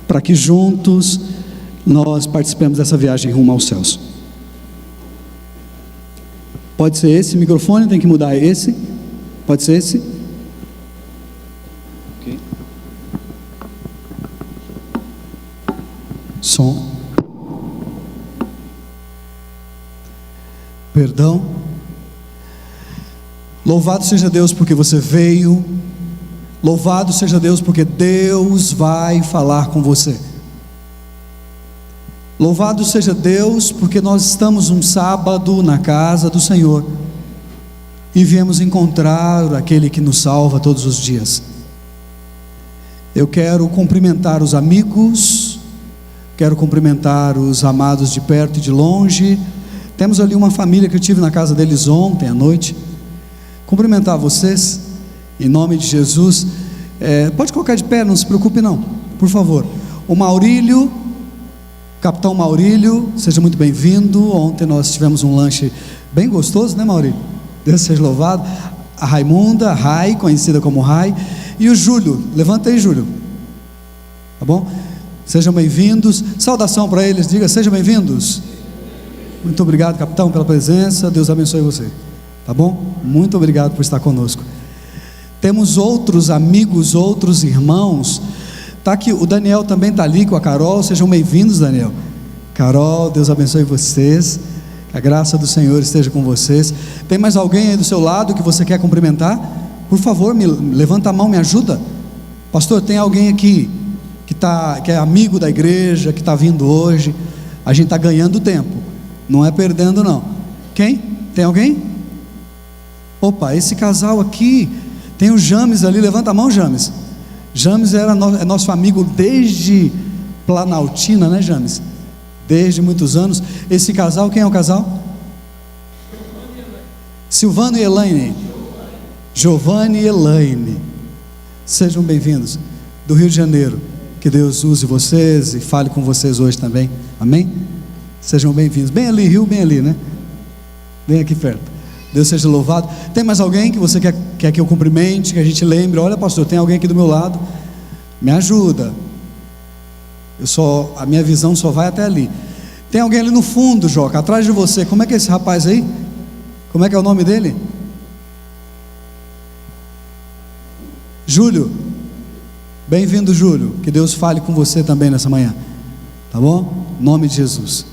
para que juntos nós participemos dessa viagem rumo aos céus. Pode ser esse microfone, tem que mudar esse. Pode ser esse. Okay. Som. Perdão. Louvado seja Deus porque você veio. Louvado seja Deus porque Deus vai falar com você. Louvado seja Deus porque nós estamos um sábado na casa do Senhor e viemos encontrar aquele que nos salva todos os dias. Eu quero cumprimentar os amigos, quero cumprimentar os amados de perto e de longe. Temos ali uma família que eu tive na casa deles ontem à noite. Cumprimentar vocês em nome de Jesus. Pode colocar de pé, não se preocupe não, por favor. O Maurílio, Capitão Maurílio, seja muito bem-vindo. Ontem nós tivemos um lanche bem gostoso, né, Maurílio? Deus seja louvado. A Raimunda, a Rai, conhecida como Rai, e o Júlio. Levanta aí, Júlio. Tá bom? Sejam bem-vindos. Saudação para eles, diga: sejam bem-vindos. Muito obrigado, capitão, pela presença. Deus abençoe você. Tá bom? Muito obrigado por estar conosco. Temos outros amigos, outros irmãos. Está aqui, o Daniel também está ali com a Carol. Sejam bem-vindos, Daniel. Carol, Deus abençoe vocês. Que a graça do Senhor esteja com vocês. Tem mais alguém aí do seu lado que você quer cumprimentar? Por favor, levanta a mão, me ajuda. Pastor, tem alguém aqui que é amigo da igreja, que está vindo hoje? A gente está ganhando tempo, não é perdendo não. Quem? Tem alguém? Opa, esse casal aqui. Tem o James ali, levanta a mão, James. James é nosso amigo desde Planaltina, né, James? Desde muitos anos. Esse casal, quem é o casal? Silvano e Elaine. Giovanni e Elaine. Sejam bem-vindos do Rio de Janeiro. Que Deus use vocês e fale com vocês hoje também. Amém? Sejam bem-vindos. Bem ali, Rio, bem ali, né? Bem aqui perto. Deus seja louvado. Tem mais alguém que você quer que eu cumprimente, que a gente lembre? Olha, pastor, tem alguém aqui do meu lado. Me ajuda. A minha visão só vai até ali. Tem alguém ali no fundo, Joca, atrás de você. Como é que é esse rapaz aí? Como é que é o nome dele? Júlio. Bem-vindo, Júlio. Que Deus fale com você também nessa manhã. Tá bom? Em nome de Jesus.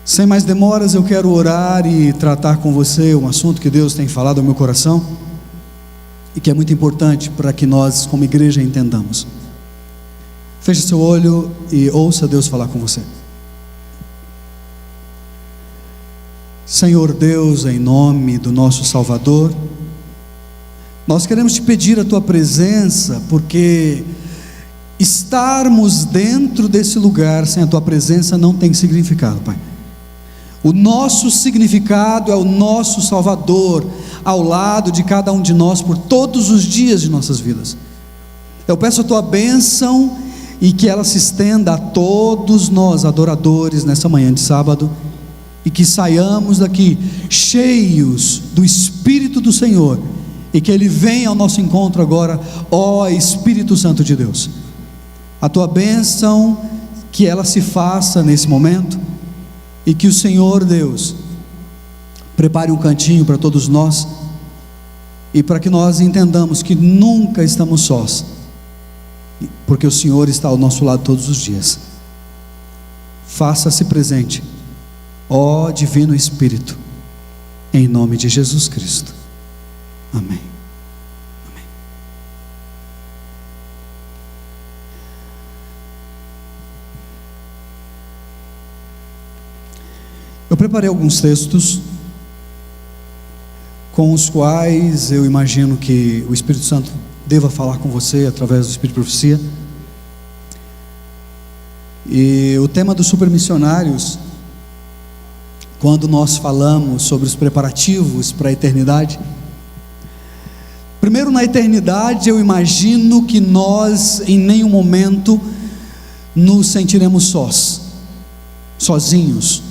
Sem mais demoras, eu quero orar e tratar com você um assunto que Deus tem falado ao meu coração e que é muito importante para que nós, como igreja, entendamos. Feche seu olho e ouça Deus falar com você. Senhor Deus, em nome do nosso Salvador, nós queremos te pedir a tua presença, porque estarmos dentro desse lugar sem a tua presença não tem significado, Pai. O nosso significado é o nosso Salvador ao lado de cada um de nós por todos os dias de nossas vidas. Eu peço a tua bênção e que ela se estenda a todos nós adoradores nessa manhã de sábado, e que saiamos daqui cheios do Espírito do Senhor, e que Ele venha ao nosso encontro agora, ó Espírito Santo de Deus. A tua bênção, que ela se faça nesse momento, e que o Senhor Deus prepare um cantinho para todos nós, e para que nós entendamos que nunca estamos sós, porque o Senhor está ao nosso lado todos os dias. Faça-se presente, ó Divino Espírito, em nome de Jesus Cristo. Amém. Amém. Eu preparei alguns textos com os quais eu imagino que o Espírito Santo deva falar com você através do Espírito de Profecia. E o tema dos supermissionários, quando nós falamos sobre os preparativos para a eternidade, primeiro, na eternidade, eu imagino que nós em nenhum momento nos sentiremos sozinhos.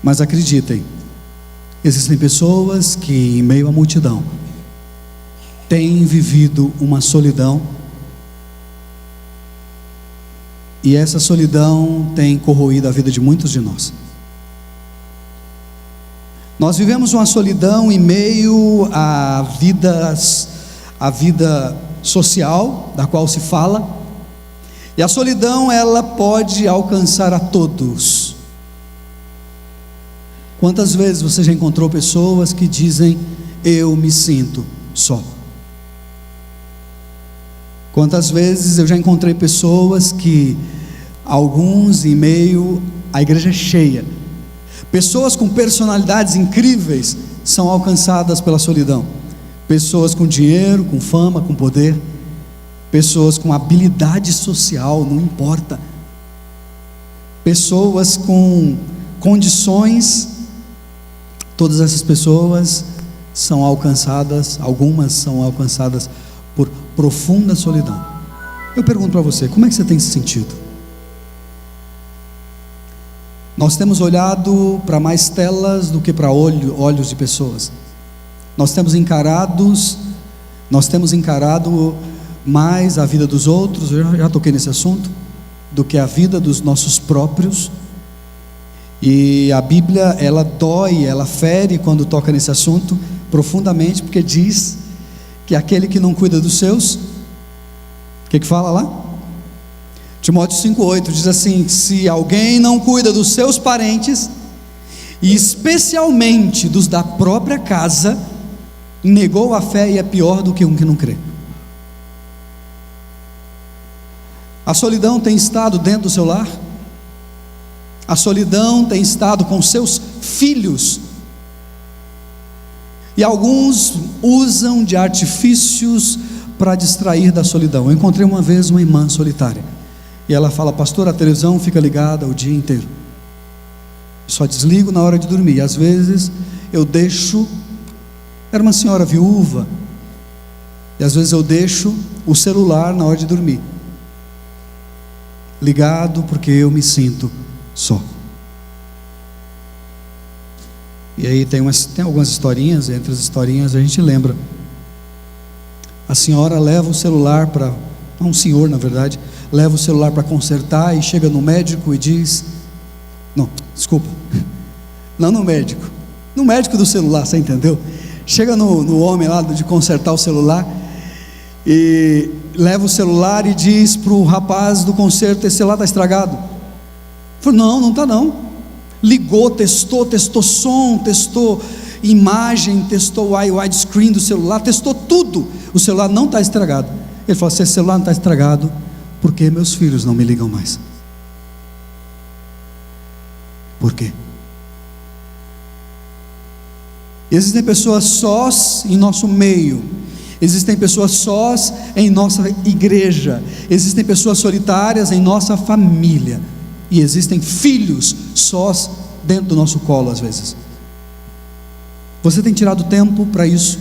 Mas acreditem, existem pessoas que em meio à multidão tem vivido uma solidão, e essa solidão tem corroído a vida de muitos de nós. Nós vivemos uma solidão em meio à vida social, da qual se fala, e a solidão, ela pode alcançar a todos. Quantas vezes você já encontrou pessoas que dizem: eu me sinto só? Quantas vezes eu já encontrei pessoas que, alguns em meio à igreja cheia, pessoas com personalidades incríveis, são alcançadas pela solidão. Pessoas com dinheiro, com fama, com poder, pessoas com habilidade social, não importa, pessoas com condições, todas essas pessoas são alcançadas, algumas são alcançadas por profunda solidão. Eu pergunto para você, como é que você tem se sentido? Nós temos olhado para mais telas do que para olhos de pessoas. Nós temos encarado mais a vida dos outros, eu já toquei nesse assunto, do que a vida dos nossos próprios. E a Bíblia, ela dói, ela fere quando toca nesse assunto profundamente, porque diz que aquele que não cuida dos seus, o que fala lá? Timóteo 5,8 diz assim: se alguém não cuida dos seus parentes, e especialmente dos da própria casa, negou a fé e é pior do que um que não crê. A solidão tem estado dentro do seu lar? A solidão tem estado com seus filhos? E alguns usam de artifícios para distrair da solidão. Eu encontrei uma vez uma irmã solitária, e ela fala: pastor, a televisão fica ligada o dia inteiro, só desligo na hora de dormir. E às vezes eu deixo, era uma senhora viúva, e às vezes eu deixo o celular na hora de dormir ligado, porque eu me sinto só. E aí tem algumas historinhas, entre as historinhas a gente lembra, a senhora leva o celular para, um senhor na verdade, leva o celular para consertar, e chega no médico e diz, não no médico do celular, você entendeu? Chega no homem lá de consertar o celular, e leva o celular e diz para o rapaz do conserto: esse celular está estragado. Falou: não está não. Ligou, testou som, testou imagem, testou o widescreen do celular, testou tudo, o celular não está estragado. Ele falou: se esse celular não está estragado, por que meus filhos não me ligam mais? Por quê? Existem pessoas sós em nosso meio, existem pessoas sós em nossa igreja, existem pessoas solitárias em nossa família, e existem filhos sós dentro do nosso colo às vezes. Você tem tirado tempo para isso?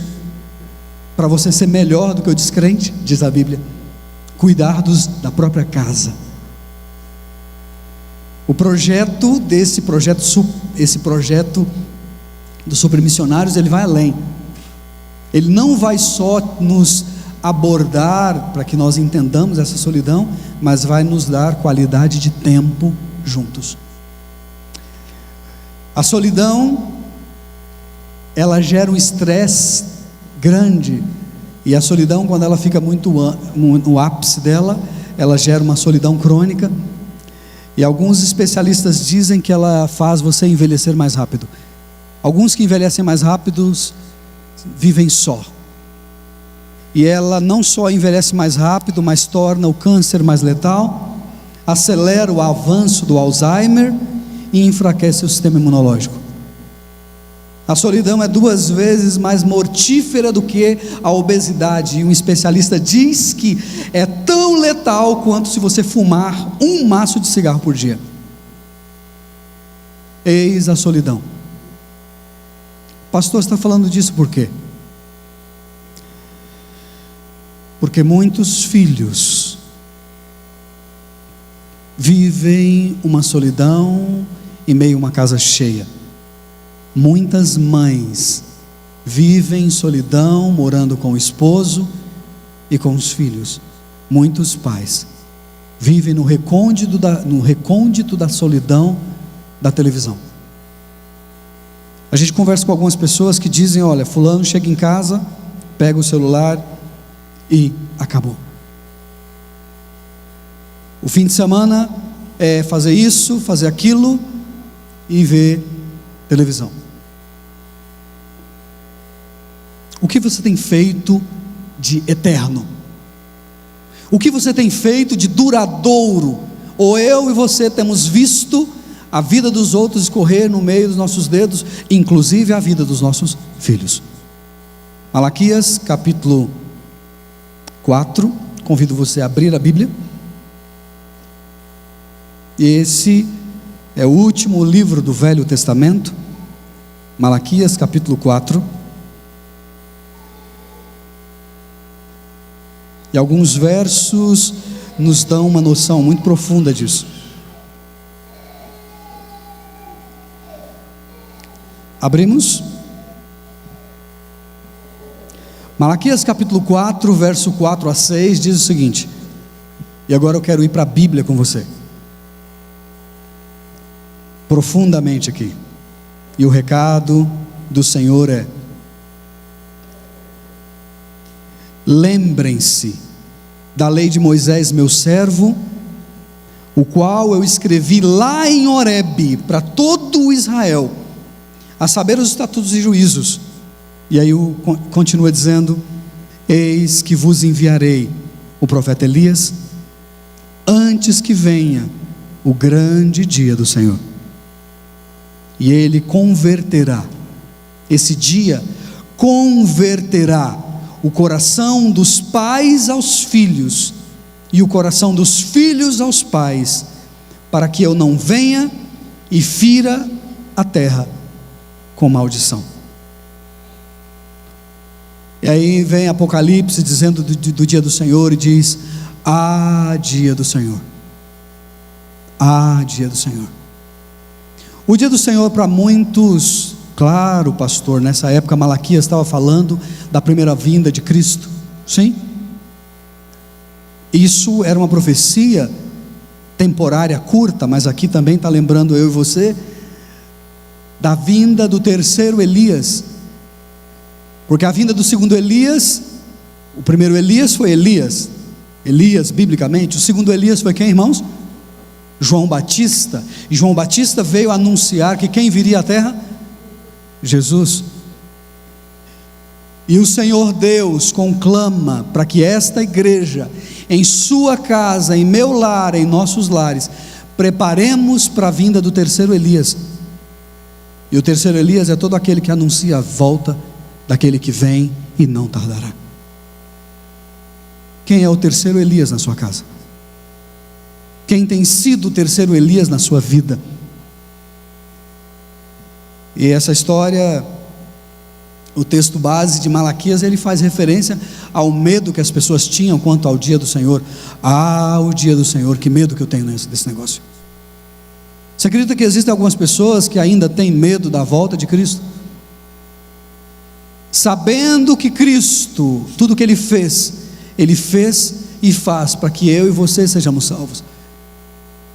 Para você ser melhor do que o descrente, diz a Bíblia, cuidar da própria casa. Esse projeto dos supermissionários, ele vai além. Ele não vai só nos abordar para que nós entendamos essa solidão, mas vai nos dar qualidade de tempo juntos. A solidão, ela gera um estresse grande, e a solidão, quando ela fica muito no ápice dela, ela gera uma solidão crônica, e alguns especialistas dizem que ela faz você envelhecer mais rápido. Alguns que envelhecem mais rápidos vivem só, e ela não só envelhece mais rápido, mas torna o câncer mais letal, acelera o avanço do Alzheimer e enfraquece o sistema imunológico. A solidão é 2 vezes mais mortífera do que a obesidade, e um especialista diz que é tão letal quanto se você fumar um maço de cigarro por dia. Eis a solidão. Pastor, você está falando disso por quê? Porque muitos filhos vivem uma solidão em meio a uma casa cheia. Muitas mães vivem em solidão, morando com o esposo e com os filhos. Muitos pais vivem no recôndito da solidão da televisão. A gente conversa com algumas pessoas que dizem: olha, fulano chega em casa, pega o celular e acabou. O fim de semana é fazer isso, fazer aquilo e ver televisão. O que você tem feito de eterno? O que você tem feito de duradouro? Ou eu e você temos visto a vida dos outros escorrer no meio dos nossos dedos, inclusive a vida dos nossos filhos. Malaquias capítulo 4, convido você a abrir a Bíblia. Esse é o último livro do Velho Testamento, Malaquias capítulo 4. E alguns versos nos dão uma noção muito profunda disso. Abrimos Malaquias capítulo 4, verso 4 a 6, diz o seguinte, e agora eu quero ir para a Bíblia com você, profundamente aqui, e o recado do Senhor é: lembrem-se da lei de Moisés meu servo, o qual eu escrevi lá em Horebe para todo o Israel, a saber os estatutos e juízos. E aí continua dizendo: eis que vos enviarei o profeta Elias, antes que venha o grande dia do Senhor, e ele converterá, esse dia converterá o coração dos pais aos filhos, e o coração dos filhos aos pais, para que eu não venha e fira a terra com maldição. E aí vem Apocalipse dizendo do dia do Senhor, e diz: ah, dia do Senhor, ah, dia do Senhor. O dia do Senhor para muitos, claro, pastor, nessa época Malaquias estava falando da primeira vinda de Cristo, sim, isso era uma profecia temporária curta, mas aqui também está lembrando eu e você da vinda do terceiro Elias, porque a vinda do segundo Elias, o primeiro Elias foi Elias, biblicamente. O segundo Elias foi quem, irmãos? João Batista. E João Batista veio anunciar que quem viria à terra? Jesus. E o Senhor Deus conclama para que esta igreja, em sua casa, em meu lar, em nossos lares, preparemos para a vinda do terceiro Elias. E o terceiro Elias é todo aquele que anuncia a volta daquele que vem e não tardará. Quem é o terceiro Elias na sua casa? Quem tem sido o terceiro Elias na sua vida? E essa história, o texto base de Malaquias, ele faz referência ao medo que as pessoas tinham quanto ao dia do Senhor. Ah, o dia do Senhor, que medo que eu tenho desse negócio. Você acredita que existem algumas pessoas que ainda têm medo da volta de Cristo? Sabendo que Cristo, tudo que Ele fez e faz para que eu e você sejamos salvos,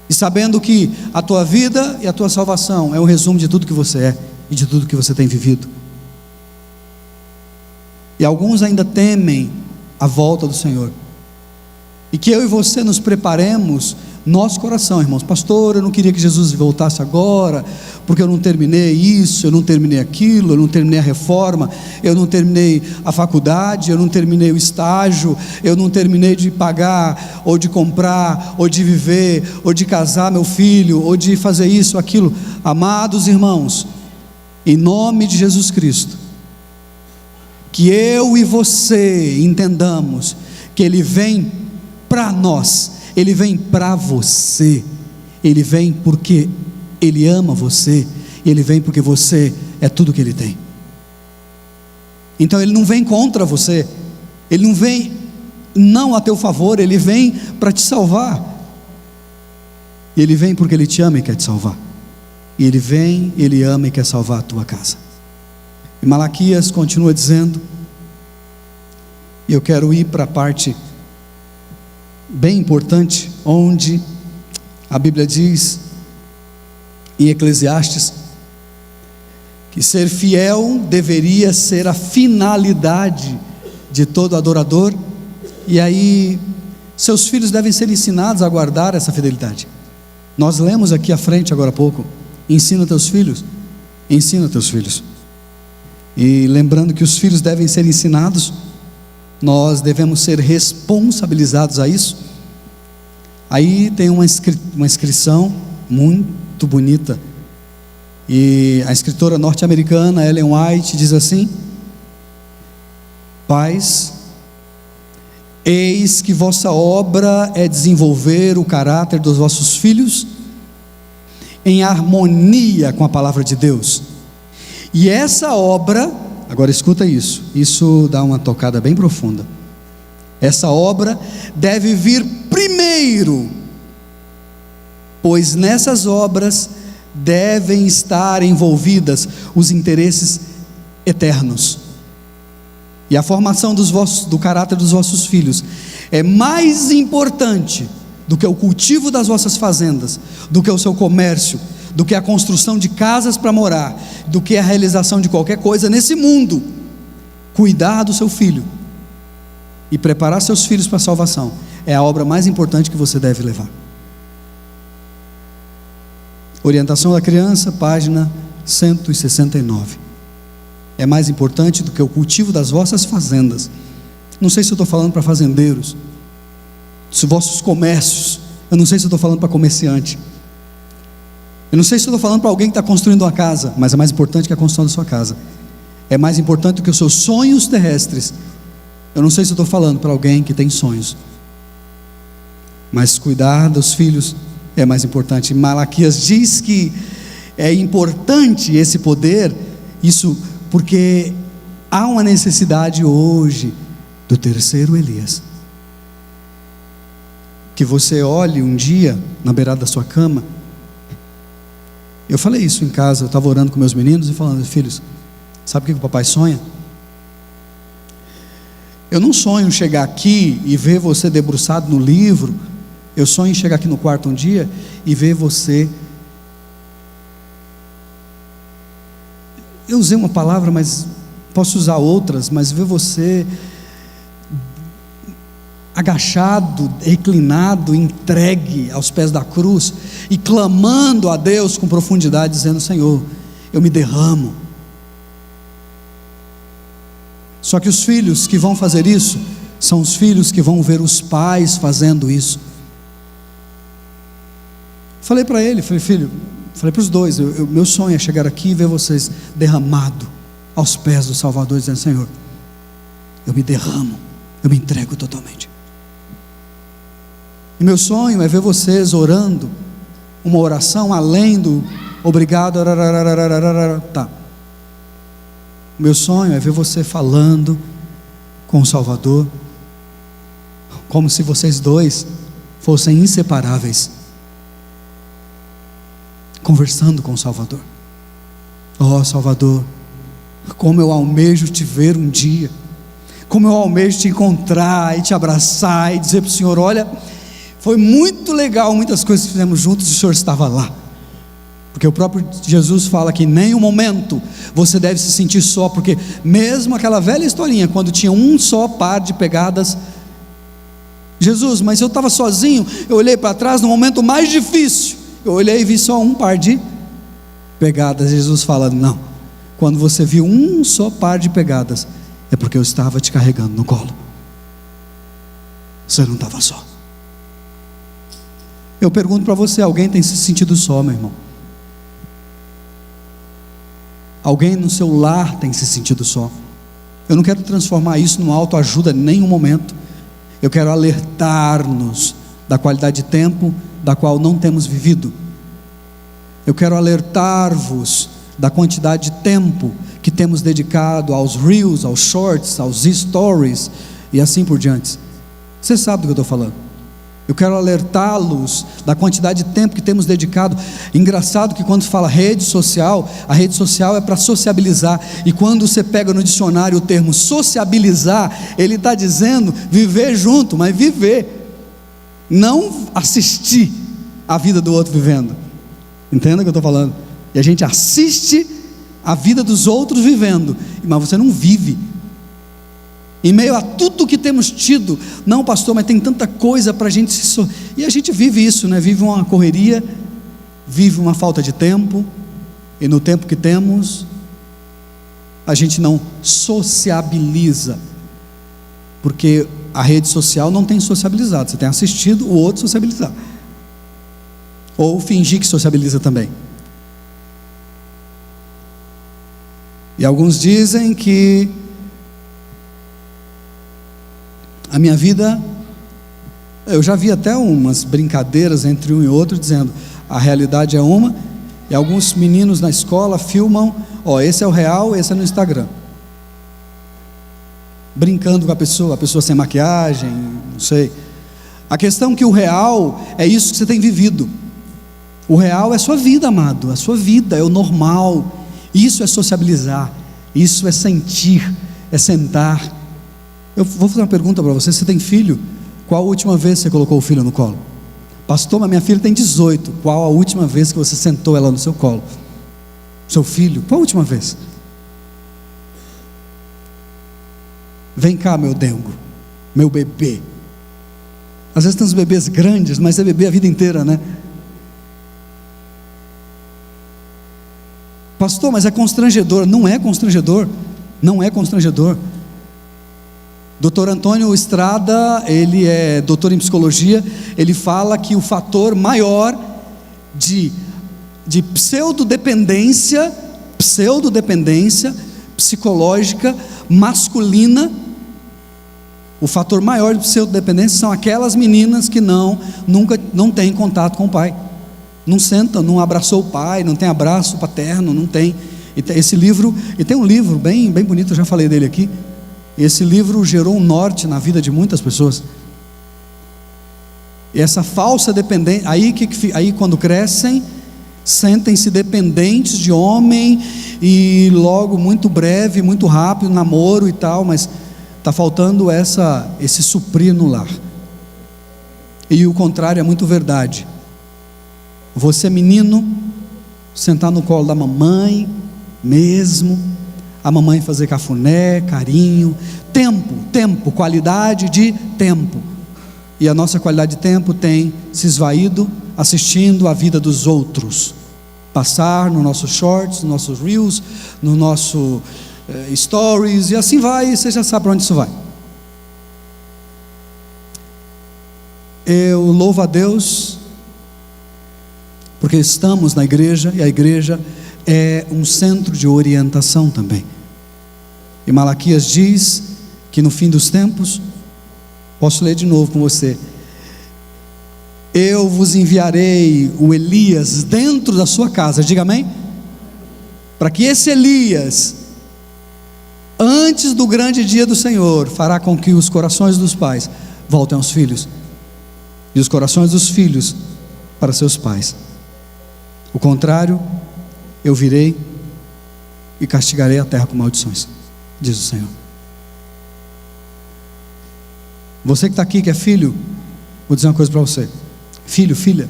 e sabendo que a tua vida e a tua salvação é um resumo de tudo que você é e de tudo que você tem vivido. E alguns ainda temem a volta do Senhor, e que eu e você nos preparemos nosso coração, irmãos. Pastor, eu não queria que Jesus voltasse agora, porque eu não terminei isso, eu não terminei aquilo, eu não terminei a reforma, eu não terminei a faculdade, eu não terminei o estágio, eu não terminei de pagar, ou de comprar, ou de viver, ou de casar meu filho, ou de fazer isso, aquilo. Amados irmãos, em nome de Jesus Cristo, que eu e você entendamos que Ele vem para nós, Ele vem para você, Ele vem porque Ele ama você, Ele vem porque você é tudo que Ele tem. Então Ele não vem contra você, Ele não vem não a teu favor, Ele vem para te salvar. Ele vem porque Ele te ama e quer te salvar. E Ele vem, Ele ama e quer salvar a tua casa. E Malaquias continua dizendo, e eu quero ir para a parte bem importante, onde a Bíblia diz, em Eclesiastes, que ser fiel deveria ser a finalidade de todo adorador, e aí seus filhos devem ser ensinados a guardar essa fidelidade. Nós lemos aqui à frente agora há pouco, ensina teus filhos, e lembrando que os filhos devem ser ensinados, nós devemos ser responsabilizados a isso. Aí tem uma inscrição muito bonita, e a escritora norte-americana Ellen White diz assim: pais, eis que vossa obra é desenvolver o caráter dos vossos filhos em harmonia com a palavra de Deus, e essa obra, agora escuta isso dá uma tocada bem profunda, essa obra deve vir primeiro, pois nessas obras devem estar envolvidas os interesses eternos, e a formação do caráter dos vossos filhos é mais importante do que o cultivo das vossas fazendas, do que o seu comércio, do que a construção de casas para morar, do que a realização de qualquer coisa nesse mundo. Cuidar do seu filho e preparar seus filhos para a salvação é a obra mais importante que você deve levar. Orientação da criança, página 169. É mais importante do que o cultivo das vossas fazendas. Não sei se eu estou falando para fazendeiros, se vossos comércios, eu não sei se eu estou falando para comerciante, eu não sei se eu estou falando para alguém que está construindo uma casa, mas é mais importante que a construção da sua casa, é mais importante do que os seus sonhos terrestres. Eu não sei se eu estou falando para alguém que tem sonhos, mas cuidar dos filhos é mais importante. Malaquias diz que é importante esse poder, isso porque há uma necessidade hoje do terceiro Elias. Que você olhe um dia na beirada da sua cama. Eu falei isso em casa, eu estava orando com meus meninos e falando: filhos, sabe o que o papai sonha? Eu não sonho chegar aqui e ver você debruçado no livro. Eu sonho em chegar aqui no quarto um dia e ver você, eu usei uma palavra, mas posso usar outras, mas ver você agachado, reclinado, entregue aos pés da cruz e clamando a Deus com profundidade, dizendo: Senhor, eu me derramo. Só que os filhos que vão fazer isso são os filhos que vão ver os pais fazendo isso. Falei para ele, falei: filho, falei para os dois, meu sonho é chegar aqui e ver vocês derramado aos pés do Salvador, dizendo: Senhor, eu me derramo, eu me entrego totalmente. E meu sonho é ver vocês orando uma oração além do obrigado, tá. Meu sonho é ver você falando com o Salvador, como se vocês dois fossem inseparáveis, conversando com o Salvador. Oh Salvador, como eu almejo te ver um dia, como eu almejo te encontrar e te abraçar e dizer para o Senhor: olha, foi muito legal muitas coisas que fizemos juntos e o Senhor estava lá. Porque o próprio Jesus fala que em nenhum momento você deve se sentir só, porque mesmo aquela velha historinha, quando tinha um só par de pegadas, Jesus, mas eu estava sozinho, eu olhei para trás no momento mais difícil, eu olhei e vi só um par de pegadas. Jesus fala: não, quando você viu um só par de pegadas, é porque eu estava te carregando no colo, você não estava só. Eu pergunto para você: alguém tem se sentido só, meu irmão? Alguém no seu lar tem se sentido só? Eu não quero transformar isso numa autoajuda em nenhum momento. Eu quero alertar-nos da qualidade de tempo da qual não temos vivido. Eu quero alertar-vos da quantidade de tempo que temos dedicado aos reels, aos shorts, aos stories e assim por diante. Você sabe do que eu estou falando. Eu quero alertá-los da quantidade de tempo que temos dedicado. Engraçado que quando fala rede social, a rede social é para sociabilizar. E quando você pega no dicionário o termo sociabilizar, ele está dizendo viver junto, mas viver. Não assistir a vida do outro vivendo. Entenda o que eu estou falando? E a gente assiste a vida dos outros vivendo, mas você não vive. Em meio a tudo que temos tido, não, pastor, mas tem tanta coisa para a gente e a gente vive isso, né? Vive uma correria, vive uma falta de tempo, e no tempo que temos, a gente não sociabiliza, porque a rede social não tem sociabilizado, você tem assistido o outro sociabilizar, ou fingir que sociabiliza também. E alguns dizem que a minha vida, eu já vi até umas brincadeiras entre um e outro, dizendo, a realidade é uma, e alguns meninos na escola filmam, esse é o real, esse é no Instagram, brincando com a pessoa sem maquiagem, não sei. A questão é que o real é isso que você tem vivido. O real é a sua vida, amado, a sua vida, é o normal. Isso é sociabilizar, isso é sentir, é sentar. Eu vou fazer uma pergunta para você: você tem filho? Qual a última vez que você colocou o filho no colo? Pastor, mas minha filha tem 18. Qual a última vez que você sentou ela no seu colo? Seu filho, qual a última vez? Vem cá, meu dengo, meu bebê. Às vezes tem uns bebês grandes, mas é bebê a vida inteira, né? Pastor, mas é constrangedor. Não é constrangedor, não é constrangedor. Dr. Antônio Estrada, ele é doutor em psicologia, ele fala que o fator maior de pseudodependência psicológica masculina, o fator maior de pseudodependência são aquelas meninas que não têm contato com o pai, não sentam, não abraçou o pai, não tem abraço paterno, não tem. Esse livro, e tem um livro bem bonito, eu já falei dele aqui. Esse livro gerou um norte na vida de muitas pessoas. E essa falsa dependência, aí quando crescem, sentem-se dependentes de homem, e logo, muito breve, muito rápido, namoro e tal, mas está faltando esse suprir no lar. E o contrário é muito verdade. Você, menino, sentar no colo da mamãe mesmo, a mamãe fazer cafuné, carinho, tempo, qualidade de tempo. E a nossa qualidade de tempo tem se esvaído assistindo a vida dos outros, passar no nossos shorts, no nossos reels, no nosso stories, e assim vai, você já sabe para onde isso vai. Eu louvo a Deus porque estamos na igreja, e a igreja é um centro de orientação também. E Malaquias diz que no fim dos tempos, posso ler de novo com você: eu vos enviarei o Elias dentro da sua casa, diga amém? Para que esse Elias, antes do grande dia do Senhor, fará com que os corações dos pais voltem aos filhos, e os corações dos filhos para seus pais. O contrário, eu virei e castigarei a terra com maldições, diz o Senhor. Você que está aqui, que é filho, vou dizer uma coisa para você: filho, filha,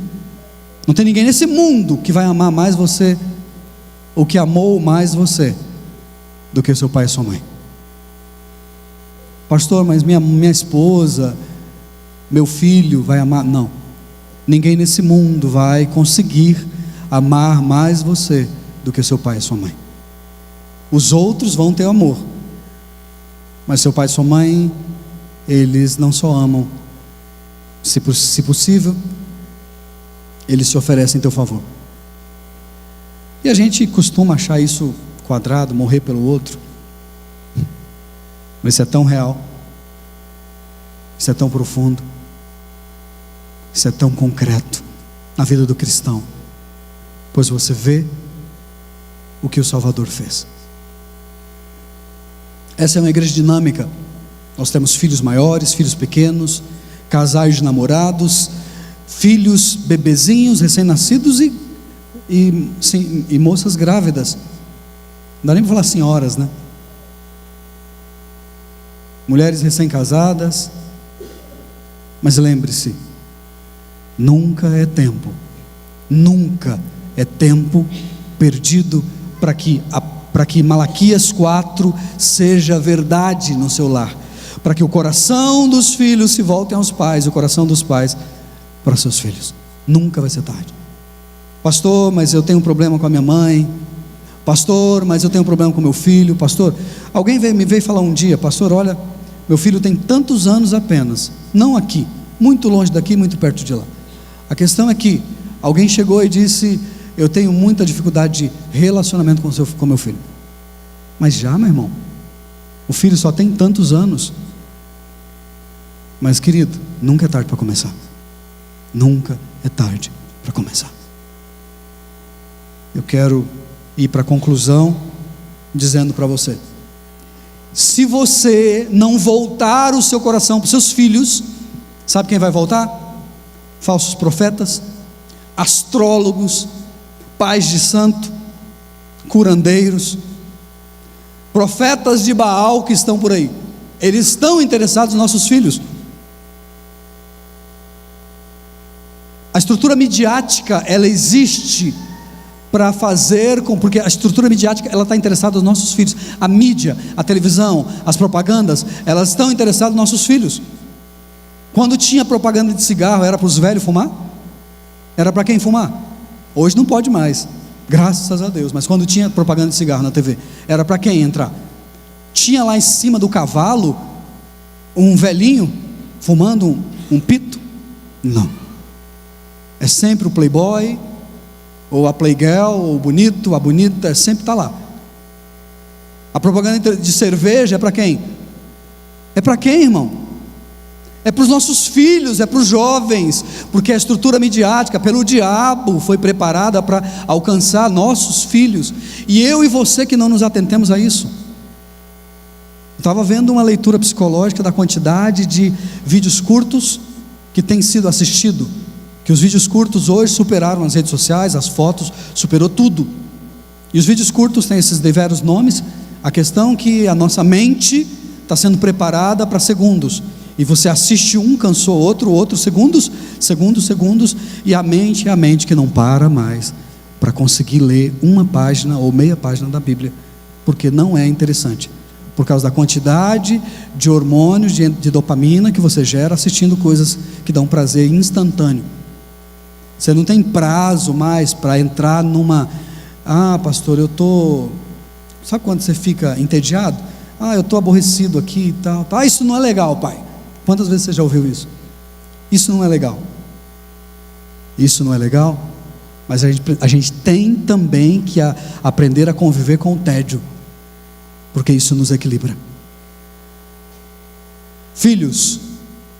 não tem ninguém nesse mundo que vai amar mais você, ou que amou mais você, do que seu pai e sua mãe. Pastor, mas minha esposa, meu filho vai amar? Não, ninguém nesse mundo vai conseguir amar mais você do que seu pai e sua mãe. Os outros vão ter amor, mas seu pai e sua mãe, eles não só amam, se possível, eles se oferecem em teu favor. E a gente costuma achar isso quadrado, morrer pelo outro, mas isso é tão real, isso é tão profundo, isso é tão concreto na vida do cristão, pois você vê o que o Salvador fez. Essa é uma igreja dinâmica. Nós temos filhos maiores, filhos pequenos, casais de namorados, filhos, bebezinhos, recém-nascidos e moças grávidas. Não dá nem para falar senhoras, né? Mulheres recém-casadas. Mas lembre-se, nunca é tempo perdido para que Malaquias 4 seja verdade no seu lar, para que o coração dos filhos se voltem aos pais, o coração dos pais para seus filhos. Nunca vai ser tarde. Pastor, mas eu tenho um problema com a minha mãe. Pastor, mas eu tenho um problema com meu filho. Pastor, alguém me veio falar um dia: pastor, olha, meu filho tem tantos anos apenas, não aqui, muito longe daqui, muito perto de lá. A questão é que alguém chegou e disse: eu tenho muita dificuldade de relacionamento com meu filho. Mas já, meu irmão, o filho só tem tantos anos. Mas querido, nunca é tarde para começar. Nunca é tarde para começar. Eu quero ir para a conclusão dizendo para você: se você não voltar o seu coração para os seus filhos, sabe quem vai voltar? Falsos profetas, astrólogos, pais de santo, curandeiros, profetas de Baal que estão por aí. Eles estão interessados nos nossos filhos. A estrutura midiática, ela existe para fazer porque a estrutura midiática, ela está interessada nos nossos filhos. A mídia, a televisão, as propagandas, elas estão interessadas nos nossos filhos. Quando tinha propaganda de cigarro, era para os velhos fumar? Era para quem fumar? Hoje não pode mais, graças a Deus. Mas quando tinha propaganda de cigarro na TV, era para quem entrar? Tinha lá em cima do cavalo um velhinho fumando um pito? Não. É sempre o playboy, ou a playgirl, ou o bonito, a bonita, sempre está lá. A propaganda de cerveja é para quem? É para quem, irmão? É para os nossos filhos, é para os jovens, porque a estrutura midiática pelo diabo foi preparada para alcançar nossos filhos, e eu e você que não nos atentemos a isso. Eu estava vendo uma leitura psicológica da quantidade de vídeos curtos que tem sido assistido, que os vídeos curtos hoje superaram as redes sociais, as fotos, superou tudo. E os vídeos curtos têm esses diversos nomes. A questão é que a nossa mente está sendo preparada para segundos, e você assiste um, cansou outro, segundos, e a mente é a mente que não para mais para conseguir ler uma página ou meia página da Bíblia, porque não é interessante, por causa da quantidade de hormônios, de dopamina que você gera assistindo coisas que dão prazer instantâneo. Você não tem prazo mais para entrar numa: pastor, eu estou... Sabe quando você fica entediado? Eu estou aborrecido aqui e tal. Isso não é legal, pai. Quantas vezes você já ouviu isso? Isso não é legal. Isso não é legal. Mas a gente tem também que aprender a conviver com o tédio, porque isso nos equilibra. Filhos,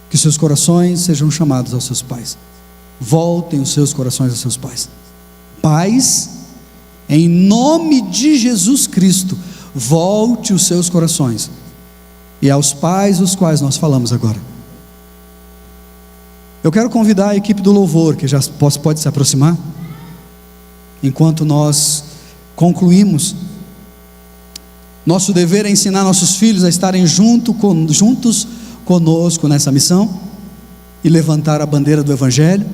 que seus corações sejam chamados aos seus pais. Voltem os seus corações aos seus pais. Pais, em nome de Jesus Cristo, volte os seus corações. E aos pais os quais nós falamos agora. Eu quero convidar a equipe do louvor, que já pode se aproximar, enquanto nós concluímos. Nosso dever é ensinar nossos filhos a estarem juntos conosco nessa missão e levantar a bandeira do Evangelho.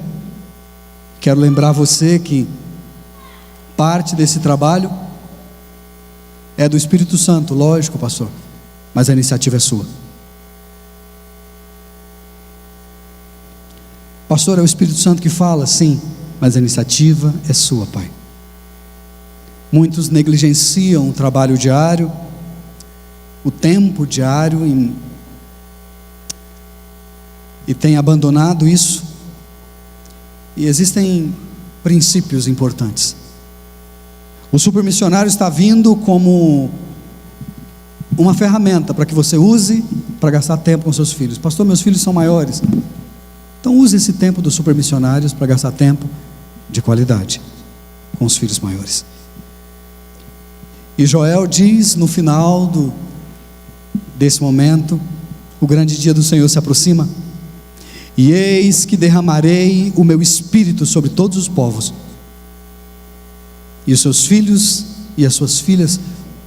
Quero lembrar você que parte desse trabalho é do Espírito Santo, lógico, pastor, mas a iniciativa é sua. Pastor, é o Espírito Santo que fala? Sim, mas a iniciativa é sua, pai. Muitos negligenciam o trabalho diário, o tempo diário, e têm abandonado isso. E existem princípios importantes. O supermissionário está vindo como uma ferramenta para que você use para gastar tempo com seus filhos. Pastor, meus filhos são maiores. Então use esse tempo dos supermissionários para gastar tempo de qualidade com os filhos maiores. E Joel diz no final desse momento: o grande dia do Senhor se aproxima, E eis que derramarei o meu espírito sobre todos os povos, e os seus filhos e as suas filhas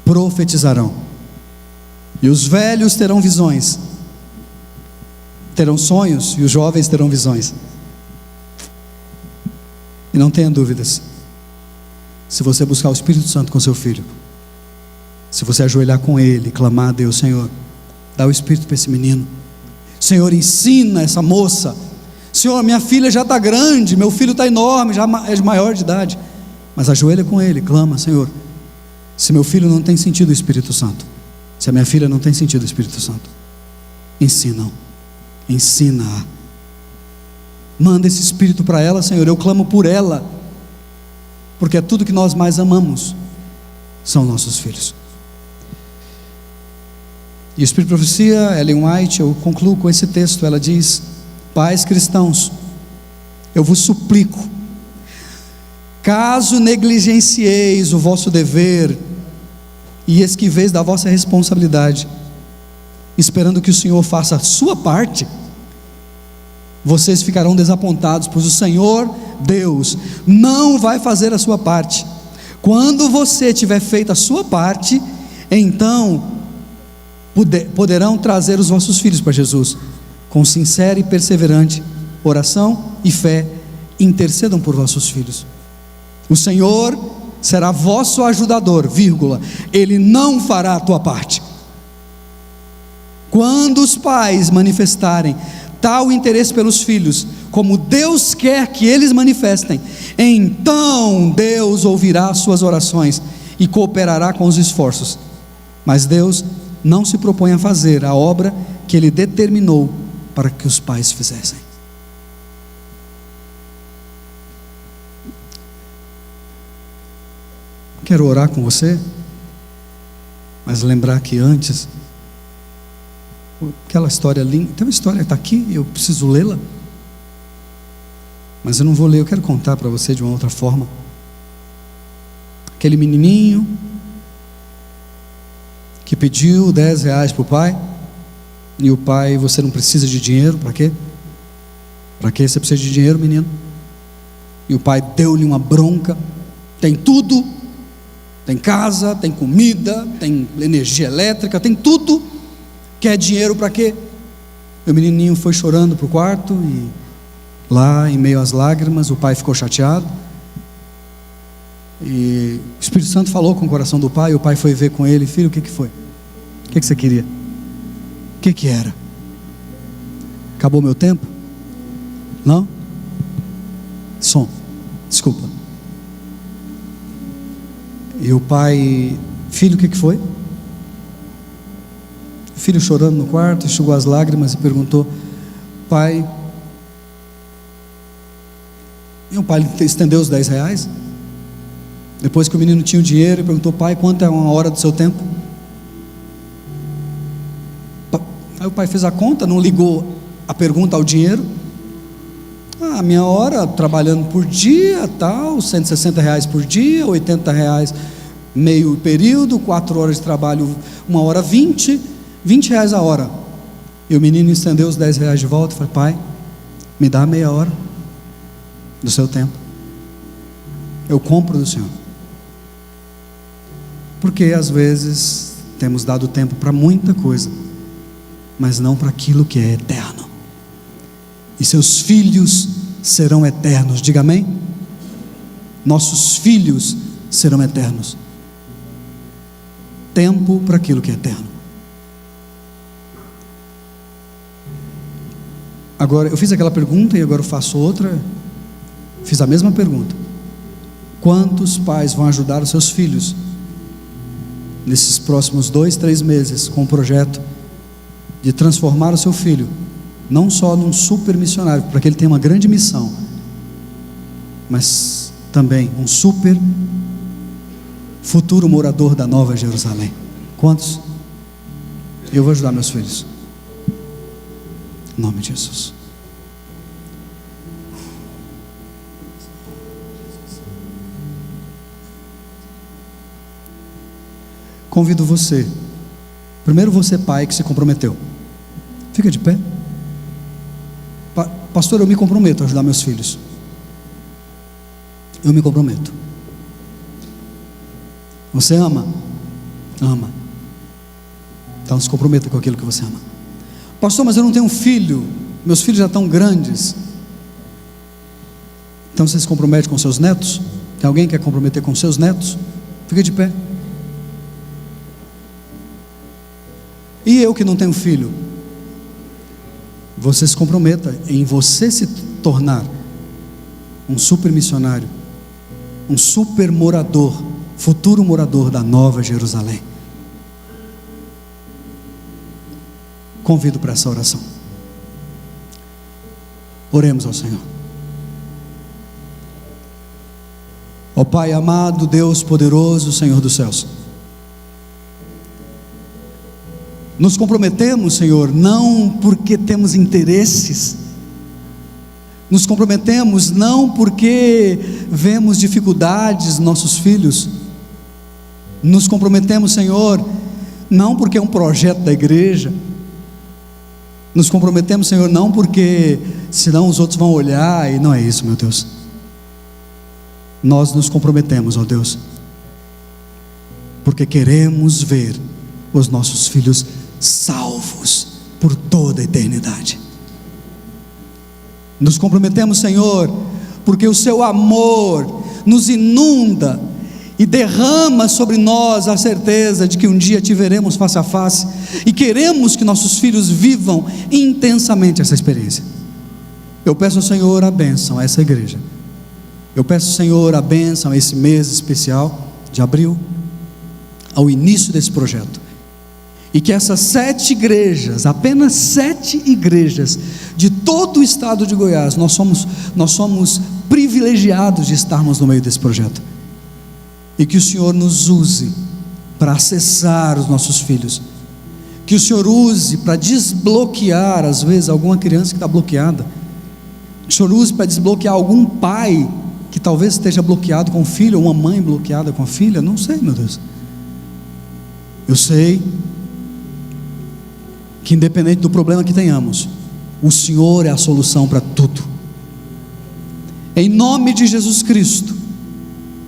profetizarão, e os velhos terão visões, terão sonhos, e os jovens terão visões. E não tenha dúvidas, se você buscar o Espírito Santo com seu filho, se você ajoelhar com ele, clamar a Deus: Senhor, dá o Espírito para esse menino, Senhor, ensina essa moça, Senhor, minha filha já está grande, meu filho está enorme, já é de maior de idade, mas ajoelha com ele, clama: Senhor, se meu filho não tem sentido o Espírito Santo, se a minha filha não tem sentido o Espírito Santo, ensina-a, manda esse Espírito para ela, Senhor, eu clamo por ela, porque é tudo que nós mais amamos, são nossos filhos. E o Espírito de Profecia, Ellen White, eu concluo com esse texto. Ela diz: pais cristãos, eu vos suplico, caso negligencieis o vosso dever e esquiveis da vossa responsabilidade, esperando que o Senhor faça a sua parte, vocês ficarão desapontados, pois o Senhor Deus não vai fazer a sua parte. Quando você tiver feito a sua parte, então poderão trazer os vossos filhos para Jesus, com sincera e perseverante oração e fé, intercedam por vossos filhos. O Senhor será vosso ajudador, Ele não fará a tua parte. Quando os pais manifestarem tal interesse pelos filhos, como Deus quer que eles manifestem, então Deus ouvirá as suas orações e cooperará com os esforços. Mas Deus não se propõe a fazer a obra que Ele determinou para que os pais fizessem. Quero orar com você, mas lembrar que antes, aquela história linda, tem uma história que está aqui, eu preciso lê-la, mas eu não vou ler, eu quero contar para você de uma outra forma. Aquele menininho que pediu 10 reais para o pai, e o pai: você não precisa de dinheiro, para quê? Para que você precisa de dinheiro, menino? E o pai deu-lhe uma bronca: tem tudo, tem casa, tem comida, tem energia elétrica, tem tudo, quer dinheiro para quê? O menininho foi chorando para o quarto, e lá, em meio às lágrimas, o pai ficou chateado, e o Espírito Santo falou com o coração do pai, e o pai foi ver com ele: filho, o que foi? O que você queria? O que era? Acabou meu tempo? Não? Som, desculpa. E o pai: filho, o que foi? O filho, chorando no quarto, enxugou as lágrimas e perguntou: pai. E o pai estendeu os 10 reais. Depois que o menino tinha o dinheiro, ele perguntou: pai, quanto é uma hora do seu tempo? Aí o pai fez a conta, não ligou a pergunta ao dinheiro. Minha hora, trabalhando por dia, tal, 160 reais por dia, 80 reais meio período, 4 horas de trabalho, 1 hora 20 reais a hora. E o menino estendeu os 10 reais de volta e falou: pai, me dá meia hora do seu tempo, eu compro do Senhor. Porque às vezes temos dado tempo para muita coisa, mas não para aquilo que é eterno. E seus filhos serão eternos, diga amém? Nossos filhos serão eternos. Tempo para aquilo que é eterno. Agora, eu fiz aquela pergunta e agora eu faço outra. Fiz a mesma pergunta: quantos pais vão ajudar os seus filhos nesses próximos 2, 3 meses com o projeto de transformar o seu filho não só num super missionário, para que ele tenha uma grande missão, mas também um super futuro morador da Nova Jerusalém? Quantos? Eu vou ajudar meus filhos, em nome de Jesus. Convido você, primeiro você pai que se comprometeu, fica de pé. pastor, eu me comprometo a ajudar meus filhos. Eu me comprometo. Você ama? Ama. Então se comprometa com aquilo que você ama. Pastor, mas eu não tenho filho, meus filhos já estão grandes. Então você se compromete com seus netos? Tem alguém que quer comprometer com seus netos? Fica de pé. E eu que não tenho filho? Você se comprometa em você se tornar um super missionário, um super morador, futuro morador da Nova Jerusalém. Convido para essa oração. Oremos ao Senhor. Ó Pai amado, Deus poderoso, Senhor dos céus, nos comprometemos, Senhor, não porque temos interesses, nos comprometemos não porque vemos dificuldades nos nossos filhos, nos comprometemos, Senhor, não porque é um projeto da igreja, nos comprometemos, Senhor, não porque senão os outros vão olhar, e não é isso, meu Deus. Nós nos comprometemos, ó Deus, porque queremos ver os nossos filhos salvos por toda a eternidade. Nos comprometemos, Senhor, porque o seu amor nos inunda e derrama sobre nós a certeza de que um dia te veremos face a face, e queremos que nossos filhos vivam intensamente essa experiência. Eu peço ao Senhor a bênção a essa igreja. Eu peço ao Senhor a bênção a esse mês especial de abril, ao início desse projeto, e que essas 7 igrejas, apenas 7 igrejas de todo o estado de Goiás, nós somos privilegiados de estarmos no meio desse projeto, e que o Senhor nos use para acessar os nossos filhos, que o Senhor use para desbloquear às vezes alguma criança que está bloqueada, que o Senhor use para desbloquear algum pai que talvez esteja bloqueado com o filho, ou uma mãe bloqueada com a filha, não sei, meu Deus. Eu sei que independente do problema que tenhamos, o Senhor é a solução para tudo. Em nome de Jesus Cristo,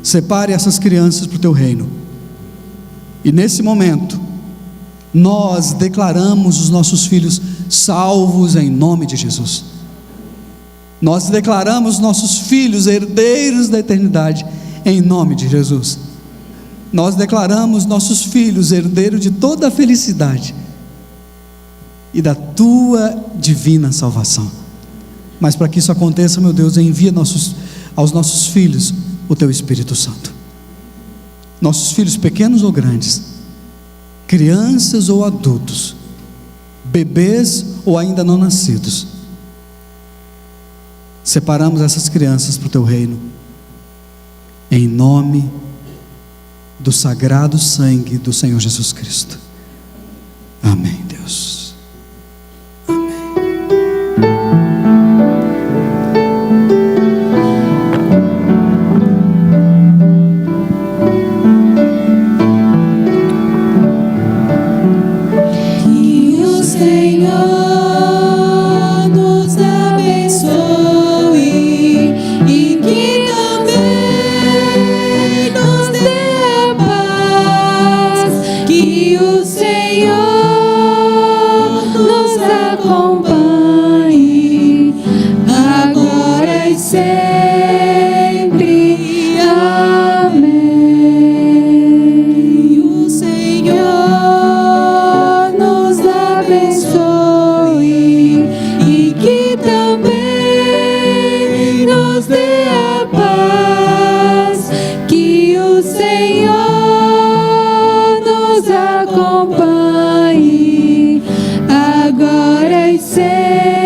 separe essas crianças para o teu reino, e nesse momento nós declaramos os nossos filhos salvos em nome de Jesus. Nós declaramos nossos filhos herdeiros da eternidade em nome de Jesus. Nós declaramos nossos filhos herdeiros de toda a felicidade e da tua divina salvação. Mas para que isso aconteça, meu Deus, envia aos nossos filhos o teu Espírito Santo. Nossos filhos pequenos ou grandes, crianças ou adultos, bebês ou ainda não nascidos, separamos essas crianças para o teu reino, em nome do sagrado sangue do Senhor Jesus Cristo. Amém, Deus. nos acompanhe, agora e sempre. Amém. E o Senhor nos abençoe e que também nos dê a paz, que o Senhor nos acompanhe, agora e sempre. Amém. E o Senhor nos abençoe e que também nos dê a paz, que o Senhor nos acompanhe, agora e sempre.